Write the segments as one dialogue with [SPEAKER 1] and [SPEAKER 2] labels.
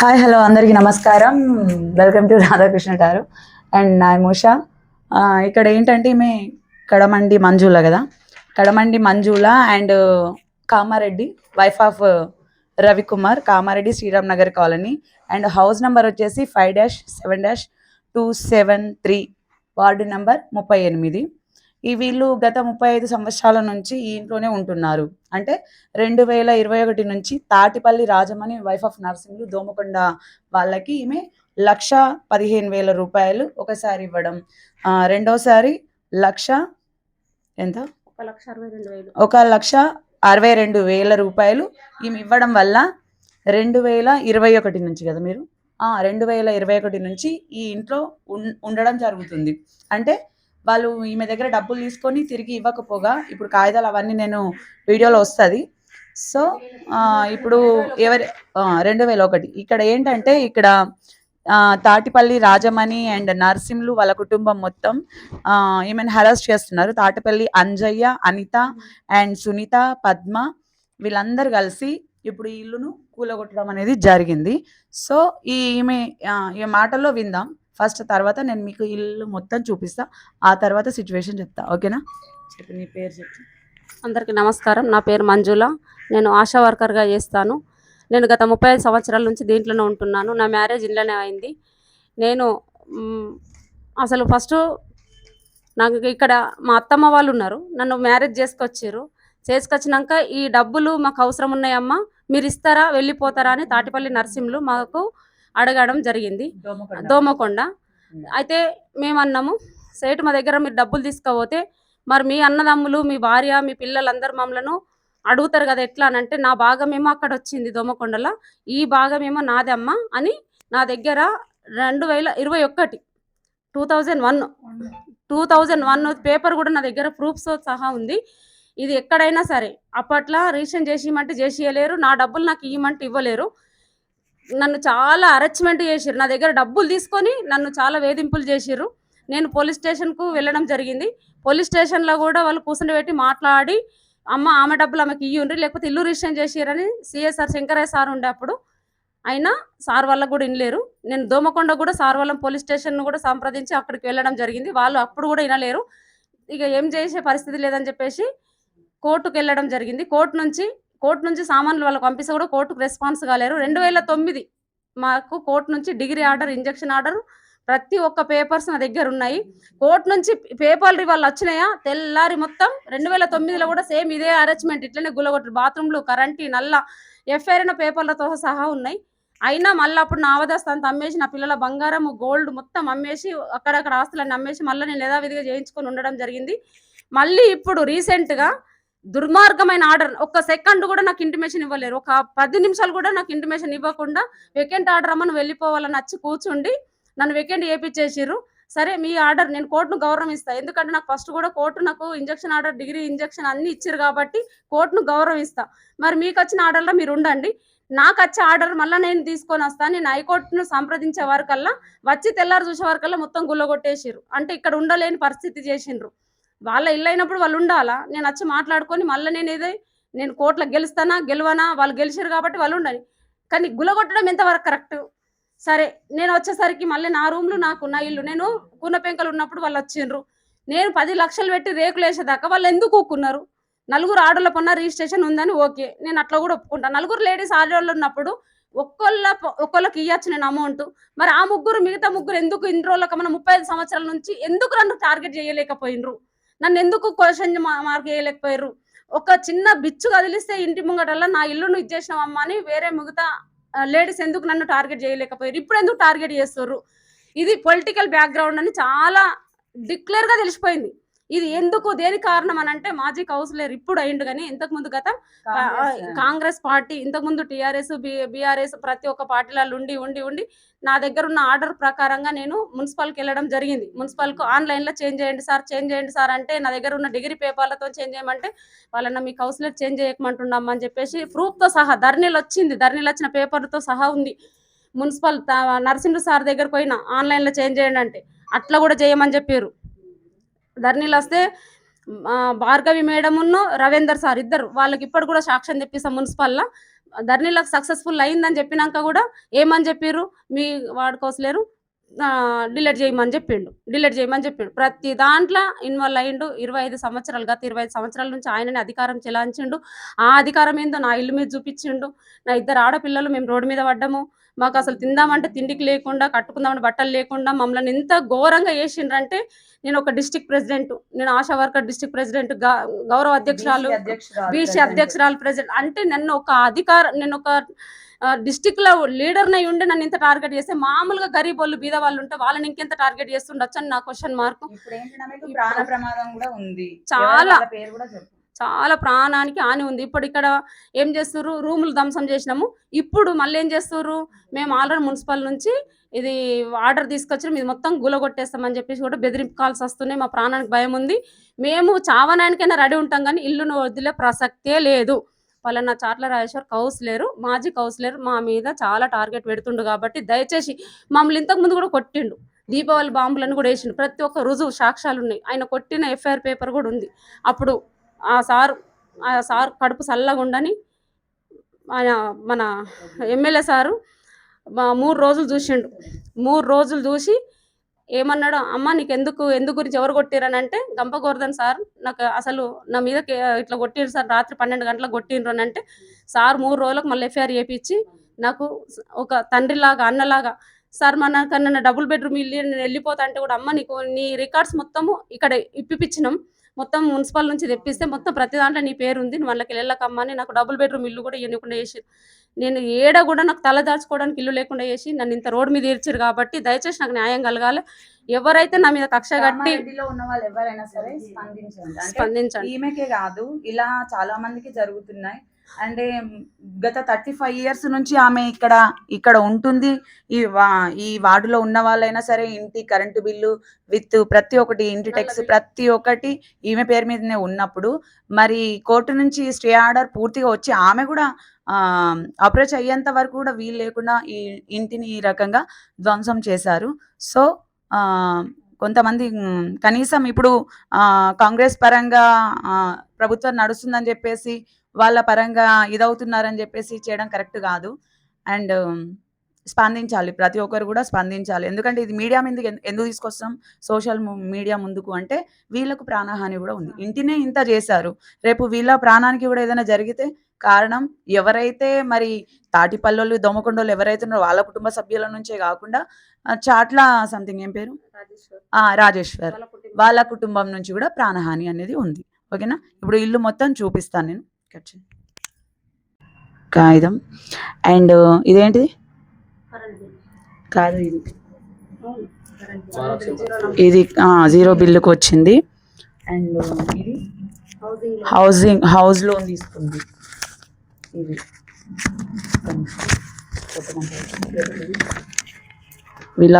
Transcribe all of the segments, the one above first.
[SPEAKER 1] Hi hello అందరికీ నమస్కారం. Welcome to Radhakrishna టారు అండ్ నా మూషా. ఇక్కడ ఏంటంటే ఈమె కడమండి మంజుల కదా, Kadamandi Manjula and Kamareddy, wife of Ravikumar, Kamareddy Sriram Nagar colony. And house number వచ్చేసి 5-7-273, వార్డు నెంబర్ 38. ఈ వీళ్ళు గత 35 సంవత్సరాల నుంచి ఈ ఇంట్లోనే ఉంటున్నారు. అంటే 2021 నుంచి తాటిపల్లి రాజమణి, వైఫ్ ఆఫ్ నర్సింగ్లు, దోమకొండ వాళ్ళకి ఈమె 1,15,000 రూపాయలు ఒకసారి ఇవ్వడం, రెండోసారి లక్ష ఎంత 1,62,000 రూపాయలు ఈమె ఇవ్వడం వల్ల 2021 నుంచి కదా మీరు 2021 నుంచి ఈ ఇంట్లో ఉండడం జరుగుతుంది. అంటే వాళ్ళు ఈమె దగ్గర డబ్బులు తీసుకొని తిరిగి ఇవ్వకపోగా, ఇప్పుడు కాగితాలు అవన్నీ నేను వీడియోలో వస్తుంది. సో ఇప్పుడు 2001 ఇక్కడ ఏంటంటే ఇక్కడ తాటిపల్లి రాజమణి అండ్ నరసింహులు వాళ్ళ కుటుంబం మొత్తం ఈమెను హరాస్ చేస్తున్నారు. తాటిపల్లి అంజయ్య, అనిత అండ్ సునీత, పద్మ వీళ్ళందరూ కలిసి ఇప్పుడు ఈ ఇల్లును కూలగొట్టడం అనేది జరిగింది. సో ఈమె మాటల్లో విందాం ఫస్ట్, తర్వాత నేను మీకు ఇల్లు మొత్తం చూపిస్తా, ఆ తర్వాత సిచ్యువేషన్ చెప్తా. ఓకేనా? చెప్పు, నీ పేరు చెప్పు.
[SPEAKER 2] అందరికీ నమస్కారం. నా పేరు మంజుల. నేను ఆశా వర్కర్గా చేస్తాను. నేను గత 35 సంవత్సరాల నుంచి దీంట్లోనే ఉంటున్నాను. నా మ్యారేజ్ ఇంట్లోనే అయింది. నేను అసలు ఫస్ట్ నాకు ఇక్కడ మా అత్తమ్మ వాళ్ళు ఉన్నారు, నన్ను మ్యారేజ్ చేసుకొచ్చినాక ఈ డబ్బులు మాకు అవసరం ఉన్నాయమ్మా, మీరు ఇస్తారా వెళ్ళిపోతారా అని తాటిపల్లి నరసింహులు మాకు అడగడం జరిగింది, దోమకొండ. అయితే మేమన్నాము, సేటు మా దగ్గర మీరు డబ్బులు తీసుకపోతే మరి మీ అన్నదమ్ములు, మీ భార్య, మీ పిల్లలందరూ మమ్మల్ని అడుగుతారు కదా ఎట్లా అని అంటే, నా భాగమేమో అక్కడ వచ్చింది దోమకొండలో, ఈ భాగమేమో నాదమ్మ అని నా దగ్గర 2001 పేపర్ కూడా నా దగ్గర ప్రూఫ్స్తో సహా ఉంది. ఇది ఎక్కడైనా సరే అప్పట్లో రీసెంట్ చేసిమంటే చేసియలేరు, నా డబ్బులు నాకు ఇవ్వమంటే ఇవ్వలేరు. నన్ను చాలా అరెచ్మెంట్ చేసిర్రు, నా దగ్గర డబ్బులు తీసుకొని నన్ను చాలా వేధింపులు చేసిర్రు. నేను పోలీస్ స్టేషన్కు వెళ్ళడం జరిగింది. పోలీస్ స్టేషన్లో కూడా వాళ్ళు కూర్చుని పెట్టి మాట్లాడి, అమ్మ ఆమె డబ్బులు ఆమెకి ఇయ్యండి, లేకపోతే ఇల్లు రిజిస్ట్రేషన్ చేసిరని సిఎస్ఆర్ శంకరయ్య సార్ ఉండే అప్పుడు. అయినా సార్ వాళ్ళకు కూడా వినలేరు. నేను దోమకొండ కూడా సార్ వాళ్ళ పోలీస్ స్టేషన్ కూడా సంప్రదించి అక్కడికి వెళ్ళడం జరిగింది. వాళ్ళు అప్పుడు కూడా వినలేరు. ఇక ఏం చేసే పరిస్థితి లేదని చెప్పేసి కోర్టుకు వెళ్ళడం జరిగింది. కోర్టు నుంచి సామాన్లు వాళ్ళకి పంపిస్తే కూడా కోర్టుకు రెస్పాన్స్ కాలేరు. 2009 మాకు కోర్టు నుంచి డిగ్రీ ఆర్డర్, ఇంజక్షన్ ఆర్డర్, ప్రతి ఒక్క పేపర్స్ నా దగ్గర ఉన్నాయి. కోర్టు నుంచి పేపర్లు వాళ్ళు వచ్చినాయా తెల్లారి మొత్తం 2009లో కూడా సేమ్ ఇదే అరేంజ్మెంట్ ఇట్లనే గుల్లగొట్టు, బాత్రూంలు, కరెంటీ, నల్ల ఎఫ్ఐఆర్ అయిన పేపర్లతో సహా ఉన్నాయి. అయినా మళ్ళీ అప్పుడు నా అవదస్త అంతా అమ్మేసి, నా పిల్లల బంగారం, గోల్డ్ మొత్తం అమ్మేసి, అక్కడక్కడ ఆస్తులన్నీ అమ్మేసి మళ్ళీ నేను యథావిధిగా చేయించుకొని ఉండడం జరిగింది. మళ్ళీ ఇప్పుడు రీసెంట్గా దుర్మార్గమైన ఆర్డర్, ఒక్క సెకండ్ కూడా నాకు ఇంటిమేషన్ ఇవ్వలేరు, ఒక 10 నిమిషాలు కూడా నాకు ఇంటిమేషన్ ఇవ్వకుండా వెకెంట్ ఆర్డర్ అమ్మను వెళ్ళిపోవాలని వచ్చి కూర్చుండి నన్ను వెకెంట్ చేయించేసిర్రు. సరే మీ ఆర్డర్, నేను కోర్టును గౌరవిస్తాను, ఎందుకంటే నాకు ఫస్ట్ కూడా కోర్టు నాకు ఇంజక్షన్ ఆర్డర్, డిగ్రీ ఇంజక్షన్ అన్ని ఇచ్చారు కాబట్టి కోర్టును గౌరవిస్తా. మరి మీకు వచ్చిన ఆర్డర్లో మీరు ఉండండి, నాకు వచ్చే ఆర్డర్ మళ్ళీ నేను తీసుకొని వస్తాను. నేను హైకోర్టును సంప్రదించే వరకల్లా, వచ్చి తెల్లారు చూసే వరకల్లా మొత్తం గుల్లగొట్టేసిర్రు. అంటే ఇక్కడ ఉండలేని పరిస్థితి చేసిండ్రు. వాళ్ళ ఇల్లు అయినప్పుడు వాళ్ళు ఉండాలా, నేను వచ్చి మాట్లాడుకొని మళ్ళీ నేను కోర్టులో గెలుస్తానా గెలవనా, వాళ్ళు గెలిచారు కాబట్టి వాళ్ళు ఉండని, కానీ గుల్లగొట్టడం ఎంతవరకు కరెక్ట్? సరే నేను వచ్చేసరికి మళ్ళీ నా రూమ్లు, నాకు నా ఇల్లు, నేను కూన పెంకలు ఉన్నప్పుడు వాళ్ళు వచ్చిండ్రు. నేను 10 లక్షలు పెట్టి రేకులు వేసేదాకా వాళ్ళు ఎందుకు ఊక్కున్నారు? నలుగురు ఆడోళ్ళ పన్న రిజిస్ట్రేషన్ ఉందని ఓకే, నేను అట్లా కూడా ఒప్పుకుంటాను. నలుగురు లేడీస్ ఆడోళ్ళు ఉన్నప్పుడు ఒక్కొక్కరికి ఇవ్వచ్చు నేను అమౌంట్. మరి ఆ మిగతా ముగ్గురు ఎందుకు ఇన్ని రోజులకు, మన 35 సంవత్సరాల నుంచి ఎందుకు నన్ను టార్గెట్ చేయలేకపోయినరు? నన్ను ఎందుకు క్వశ్చన్ మార్క్ చేయలేకపోయారు? ఒక చిన్న బిచ్చు కదిలిస్తే ఇంటి ముంగటల్లా నా ఇల్లును ఇచ్చేసినావమ్మా అని వేరే మిగతా లేడీస్ ఎందుకు నన్ను టార్గెట్ చేయలేకపోయారు? ఇప్పుడు ఎందుకు టార్గెట్ చేస్తారు? ఇది పొలిటికల్ బ్యాక్గ్రౌండ్ అని చాలా డిక్లేర్గా తెలిసిపోయింది. ఇది ఎందుకు, దేని కారణం అని అంటే, మాజీ కౌన్సిలర్ ఇప్పుడు అయిండు, కానీ ఇంతకుముందు గతం కాంగ్రెస్ పార్టీ, ఇంతకుముందు టీఆర్ఎస్, బీఆర్ఎస్ ప్రతి ఒక్క పార్టీలలో ఉండి నా దగ్గర ఉన్న ఆర్డర్ ప్రకారంగా నేను మున్సిపల్కి వెళ్ళడం జరిగింది. మున్సిపల్కు ఆన్లైన్లో చేంజ్ చేయండి సార్ అంటే, నా దగ్గర ఉన్న డిగ్రీ పేపర్లతో చేంజ్ చేయమంటే వాళ్ళన్న మీ కౌన్సిలర్ చేంజ్ చేయకమంటున్నామని చెప్పేసి ప్రూఫ్తో సహా ధర్నీలు వచ్చిన పేపర్తో సహా ఉంది. మున్సిపల్ నరసింహ సార్ దగ్గరకు పోయినా ఆన్లైన్లో చేంజ్ చేయండి అంటే అట్లా కూడా చేయమని చెప్పారు. ధర్నీలు వస్తే భార్గవి మేడమును రవీందర్ సార్ ఇద్దరు, వాళ్ళకి ఇప్పుడు కూడా సాక్ష్యం తెప్పిస్తాం మున్సిపల్లో. ధరణిలోకి సక్సెస్ఫుల్ అయిందని చెప్పినాక కూడా ఏమని చెప్పిర్రు, మీ వాడుకోసలేరు, డిలీట్ చేయమని చెప్పిండు. ప్రతి దాంట్లో ఇన్వాల్వ్ అయ్యిండు. 25 సంవత్సరాలు, గత 25 సంవత్సరాల నుంచి ఆయననే అధికారం చెలాయించిండు. ఆ అధికారం ఏందో నా ఇల్లు మీద చూపించిండు. నా 2 ఆడపిల్లలు మేము రోడ్డు మీద పడ్డాము. మాకు అసలు తిందామంటే తిండికి లేకుండా, కట్టుకుందామంటే బట్టలు లేకుండా మమ్మల్ని ఎంత ఘోరంగా చేసిండ్రంటే, నేను ఒక డిస్ట్రిక్ట్ ప్రెసిడెంట్, నేను ఆశా వర్కర్ డిస్ట్రిక్ట్ ప్రెసిడెంట్, గౌరవ అధ్యక్షురాలు, బీసీ అధ్యక్షురాలు ప్రెసిడెంట్ అంటే నన్ను ఒక డిస్ట్రిక్ట్లో లీడర్ని అయి ఉండి నన్ను ఇంత టార్గెట్ చేస్తే, మామూలుగా గరీబ్ వాళ్ళు బీద వాళ్ళు ఉంటే వాళ్ళని ఇంకెంత టార్గెట్ చేస్తుండొచ్చు అని నా క్వశ్చన్ మార్క్.
[SPEAKER 1] ప్రాణ ప్రమాదం కూడా ఉంది.
[SPEAKER 2] చాలా
[SPEAKER 1] పేరు కూడా చెప్పు.
[SPEAKER 2] చాలా ప్రాణానికి హాని ఉంది. ఇప్పుడు ఇక్కడ ఏం చేస్తుర్రు, రూములు ధ్వంసం చేసినాము. ఇప్పుడు మళ్ళీ ఏం చేస్తుర్రు, మేము ఆల్రెడీ మున్సిపల్ నుంచి ఇది ఆర్డర్ తీసుకొచ్చి ఇది మొత్తం గులగొట్టేస్తామని చెప్పేసి కూడా బెదిరింపు కాల్స్ వస్తున్నాయి. మా ప్రాణానికి భయం ఉంది. మేము చావనానికైనా రెడీ ఉంటాం కానీ ఇల్లును వదిలే ప్రసక్తే లేదు. పలానా చాట్ల రాజేశ్వర్ కౌన్సిలర్, మాజీ కౌన్సిలర్ మా మీద చాలా టార్గెట్ పెడుతుండు కాబట్టి దయచేసి మమ్మల్ని ఇంతకుముందు కూడా కొట్టిండు. దీపావళి బాంబులను కూడా వేసిండు. ప్రతి ఒక్క రుజువు సాక్ష్యాలు ఉన్నాయి. ఆయన కొట్టిన ఎఫ్ఐఆర్ పేపర్ కూడా ఉంది. అప్పుడు ఆ సార్ కడుపు చల్లగా ఉండని ఆయన మన ఎమ్మెల్యే సారు 3 రోజులు చూసిండు. 3 రోజులు చూసి ఏమన్నాడు, అమ్మ నీకు ఎందు గురించి ఎవరు కొట్టిరని అంటే, గంప గోవర్ధన్ సార్ నాకు అసలు నా మీద ఇట్లా కొట్టిరు సార్, రాత్రి 12 గంటలకు కొట్టిండ్రు అని అంటే, సార్ 3 రోజులకు మళ్ళీ ఎఫ్ఐఆర్ చేపించి నాకు ఒక తండ్రిలాగా అన్నలాగా, సార్ మన డబుల్ బెడ్రూమ్ ఇల్లు నేను వెళ్ళిపోతా అంటే కూడా, అమ్మ నీకు నీ రికార్డ్స్ మొత్తము ఇక్కడ ఇప్పించినాం, మొత్తం మున్సిపల్ నుంచి తెప్పిస్తే మొత్తం ప్రతి దాంట్లో నీ పేరు ఉంది, నువ్వు వాళ్ళకి వెళ్ళకమ్మని నాకు డబుల్ బెడ్రూమ్ ఇల్లు కూడా ఇవ్వకుండా చేసి, నేను ఏడ కూడా నాకు తల దాచుకోవడానికి ఇల్లు లేకుండా చేసి నన్ను ఇంత రోడ్డు మీద ఏర్చారు. కాబట్టి దయచేసి నాకు న్యాయం కలగాలి. ఎవరైతే నా మీద కక్ష కట్టి
[SPEAKER 1] ఉన్న వాళ్ళు ఎవరైనా సరే స్పందించండి. ఈమెకే కాదు, ఇలా చాలా మందికి జరుగుతున్నాయి. అంటే గత 35 years నుంచి ఆమె ఇక్కడ ఉంటుంది. ఈ వార్డులో ఉన్న వాళ్ళైనా సరే ఇంటి కరెంటు బిల్లు విత్ ప్రతి ఒక్కటి, ఇంటి ట్యాక్స్ ప్రతి ఒక్కటి ఈమె పేరు మీదనే ఉన్నప్పుడు, మరి కోర్టు నుంచి స్టే ఆర్డర్ పూర్తిగా వచ్చి ఆమె కూడా అప్రోచ్ అయ్యేంత వరకు కూడా వీలు లేకుండా ఈ ఇంటిని ఈ రకంగా ధ్వంసం చేశారు. సో కొంతమంది కనీసం ఇప్పుడు కాంగ్రెస్ పరంగా ప్రభుత్వం నడుస్తుందని చెప్పేసి వాళ్ళ పరంగా ఇదవుతున్నారని చెప్పేసి చేయడం కరెక్ట్ కాదు. అండ్ స్పందించాలి, ప్రతి ఒక్కరు కూడా స్పందించాలి. ఎందుకంటే ఇది మీడియా ముందుకు ఎందుకు తీసుకొస్తాం, సోషల్ మీడియా ముందుకు అంటే వీళ్ళకు ప్రాణహాని కూడా ఉంది. ఇంటినే ఇంత చేశారు, రేపు వీళ్ళ ప్రాణానికి కూడా ఏదైనా జరిగితే కారణం ఎవరైతే మరి తాటిపల్లోళ్ళు, దోమకొండోళ్ళు ఎవరైతే ఉన్నారో వాళ్ళ కుటుంబ సభ్యుల నుంచే కాకుండా చాట్ల సంథింగ్ ఏం పేరు రాజేశ్వర్ వాళ్ళ కుటుంబం నుంచి కూడా ప్రాణహాని అనేది ఉంది. ఓకేనా, ఇప్పుడు ఇల్లు మొత్తం చూపిస్తాను నేను. కాగితం అండ్ ఇదేంటిది కాదు, ఇది 0 బిల్లుకు వచ్చింది. అండ్ ఇది హౌస్ లోన్ తీసుకుంది. ఇది వీళ్ళ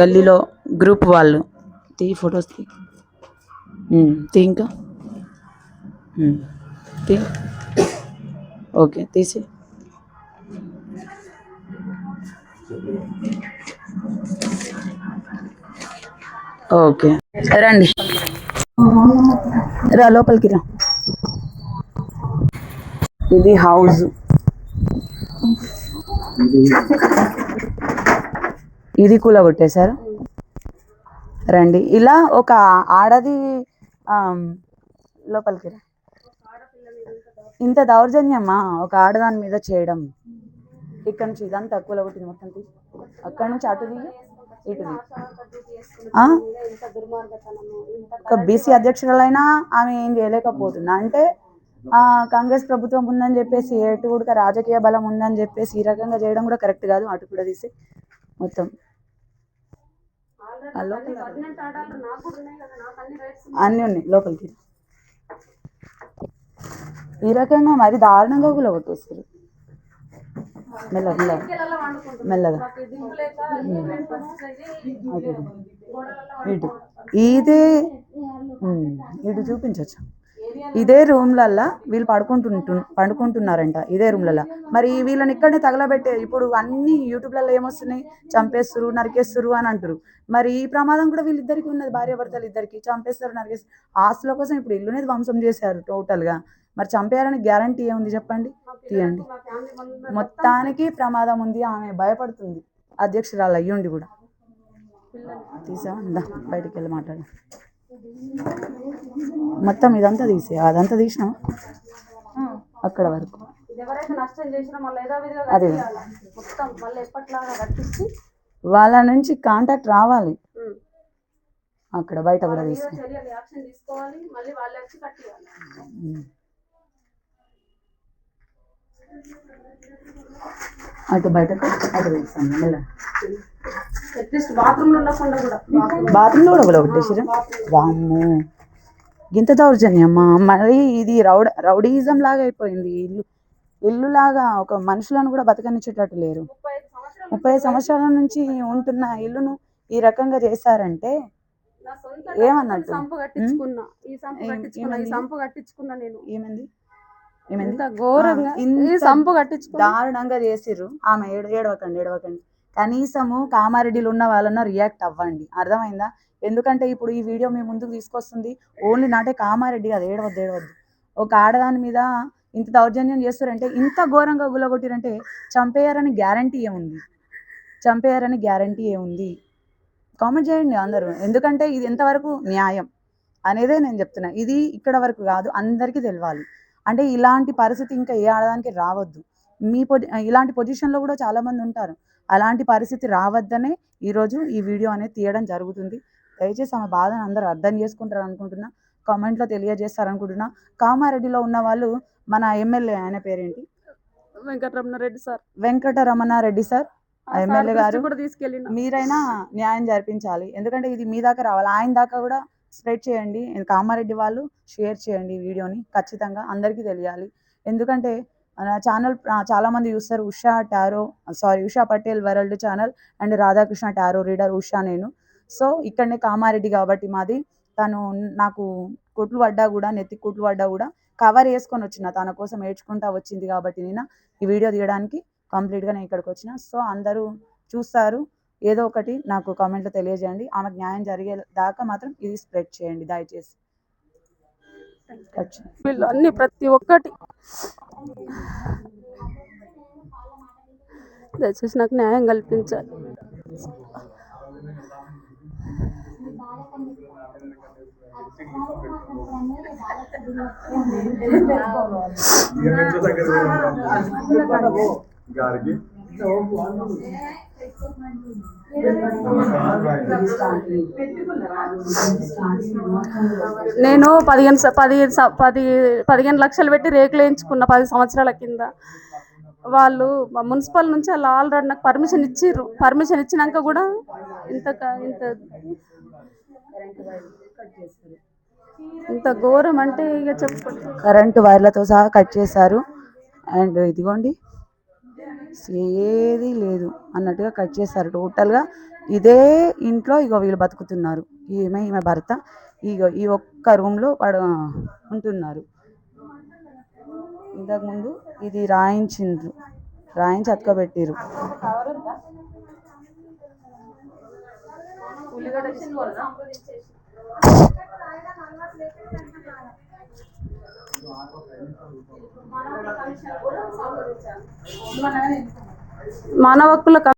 [SPEAKER 1] గల్లీలో గ్రూప్ వాళ్ళు ఫొటోస్ ఇంకా ఓకే తీసి ఓకే రండి, రా లోపలికి రా. ఇది హౌస్, ఇది కూలగొట్టేశారు. రండి, ఇలా ఒక ఆడది లోపలికి రా. ఇంత దౌర్జన్యమా ఒక ఆడదాని మీద చేయడం? ఇక్కడ నుంచి ఇదంతా కూలగొట్టింది మొత్తం, అక్కడ నుంచి అటు దిగి ఇటు దిగి. ఒక బీసీ అధ్యక్షురాలైనా ఆమె ఏం చేయలేకపోతుందా? అంటే కాంగ్రెస్ ప్రభుత్వం ఉందని చెప్పేసి, ఎటు కూడా రాజకీయ బలం ఉందని చెప్పేసి ఈ రకంగా చేయడం కూడా కరెక్ట్ కాదు. అటు కూడా తీసి మొత్తం అన్నీ ఉన్నాయి లోపలికి. ఈ రకంగా మరి దారుణంగా కూడా కొట్టేస్తారు. మెల్లగా మెల్లగా ఇటు ఇదే ఇటు చూపించవచ్చు. ఇదే రూమ్లల్లా వీళ్ళు పండుకుంటున్నారంట, ఇదే రూమ్లల్లో. మరి వీళ్ళని ఇక్కడనే తగలబెట్టే, ఇప్పుడు అన్ని యూట్యూబ్లలో ఏమొస్తున్నాయి, చంపేస్తారు నరికేస్తారు అని అంటారు. మరి ఈ ప్రమాదం కూడా వీళ్ళిద్దరికి ఉన్నది, భార్యాభర్తలు ఇద్దరికి చంపేస్తారు నరికేస్తారు. ఆస్తుల కోసం ఇప్పుడు ఇల్లునే ధ్వంసం చేశారు టోటల్గా. మరి చంపేయాలని గ్యారంటీ ఏముంది చెప్పండి? తీయండి. మొత్తానికి ప్రమాదం ఉంది. ఆమె భయపడుతుంది, అధ్యక్షురాలు అయ్యుండి కూడా. తీసా బయటికి వెళ్ళి మాట్లాడు. మొత్తం ఇదంతా తీసే, అదంతా తీసినా అక్కడ వరకు. అదే వాళ్ళ నుంచి కాంటాక్ట్ రావాలి, అక్కడ బయట కూడా తీసుకో. అటు బయటకు అటు వేస్తాను. బాత్రూంలో కూడా ఒకటేసిరా. వామ్మో, గింత దౌర్జన్యమ్మా! మరి ఇది రౌడీయిజం లాగా అయిపోయింది. ఇల్లు లాగా ఒక మనుషులను కూడా బతకనిచ్చేటట్టు లేరు. 35 సంవత్సరాల నుంచి ఉంటున్న ఇల్లును ఈ రకంగా చేశారంటే ఏమన్నట్టు? ఏమంది దారుణంగా చేసిర్రు. ఆమె ఏడవకండి. కనీసము కామారెడ్డిలో ఉన్న వాళ్ళన్నా రియాక్ట్ అవ్వండి, అర్థమైందా? ఎందుకంటే ఇప్పుడు ఈ వీడియో మీ ముందుకు తీసుకొస్తుంది ఓన్లీ నాటే కామారెడ్డి కాదు. ఏడవద్దు. ఒక ఆడదాని మీద ఇంత దౌర్జన్యం చేస్తారంటే, ఇంత ఘోరంగా గుల్లగొట్టిరంటే చంపేయారని గ్యారంటీ ఏముంది? కామెంట్ చేయండి అందరూ. ఎందుకంటే ఇది ఎంతవరకు న్యాయం అనేదే నేను చెప్తున్నా. ఇది ఇక్కడ వరకు కాదు, అందరికీ తెలవాలి. అంటే ఇలాంటి పరిస్థితి ఇంకా ఏ ఆడదానికి రావద్దు. ఇలాంటి పొజిషన్లో కూడా చాలామంది ఉంటారు. అలాంటి పరిస్థితి రావద్దనే ఈరోజు ఈ వీడియో అనేది తీయడం జరుగుతుంది. దయచేసి ఆమె బాధను అందరూ అర్థం చేసుకుంటారు అనుకుంటున్నా, కామెంట్లో తెలియజేస్తారనుకుంటున్నా. కామారెడ్డిలో ఉన్న వాళ్ళు మన ఎమ్మెల్యే, ఆయన పేరేంటి? వెంకటరమణారెడ్డి సార్ ఎమ్మెల్యే గారు, మీరైనా న్యాయం జరిపించాలి. ఎందుకంటే ఇది మీ దాకా రావాలి, ఆయన దాకా కూడా స్ప్రెడ్ చేయండి. కామారెడ్డి వాళ్ళు షేర్ చేయండి వీడియోని, ఖచ్చితంగా అందరికీ తెలియాలి. ఎందుకంటే ఛానల్ చాలామంది చూస్తారు, Usha Patel world channel and Radhakrishna tarot reader Usha నేను. సో ఇక్కడనే కామారెడ్డి కాబట్టి మాది. తను నాకు కొట్లు పడ్డా కూడా, నెత్తి కొట్లు పడ్డా కూడా కవర్ వేసుకొని వచ్చిన, తన కోసం ఏడ్చుకుంటా వచ్చింది కాబట్టి నేను ఈ వీడియో తీయడానికి కంప్లీట్గా నేను ఇక్కడికి వచ్చిన. సో అందరూ చూస్తారు, ఏదో ఒకటి నాకు కామెంట్లో తెలియజేయండి. ఆమెకు న్యాయం జరిగే దాకా మాత్రం ఇది స్ప్రెడ్ చేయండి దయచేసి.
[SPEAKER 2] వీళ్ళు అన్ని ప్రతి ఒక్కటి దయచేసి నాకు న్యాయం కల్పించాలి. నేను 15 లక్షలు పెట్టి రేకులు వేయించుకున్న 10 సంవత్సరాల కింద. వాళ్ళు మున్సిపల్ నుంచి వాళ్ళు ఆల్రెడీ నాకు పర్మిషన్ ఇచ్చిర్రు. పర్మిషన్ ఇచ్చినాక కూడా ఇంత ఘోరం అంటే ఇక చెప్పండి.
[SPEAKER 1] కరెంటు వైర్లతో సహా కట్ చేశారు. అండ్ ఇదిగోండి, ఏది లేదు అన్నట్టుగా కట్ చేశారు టోటల్గా. ఇదే ఇంట్లో ఇగో వీళ్ళు బతుకుతున్నారు, ఈమె భర్త. ఇగో ఈ ఒక్క రూమ్లో ఉంటున్నారు. ఇంతకుముందు ఇది రాయించి అతకబెట్టిరు.
[SPEAKER 2] మానవ హక్కుల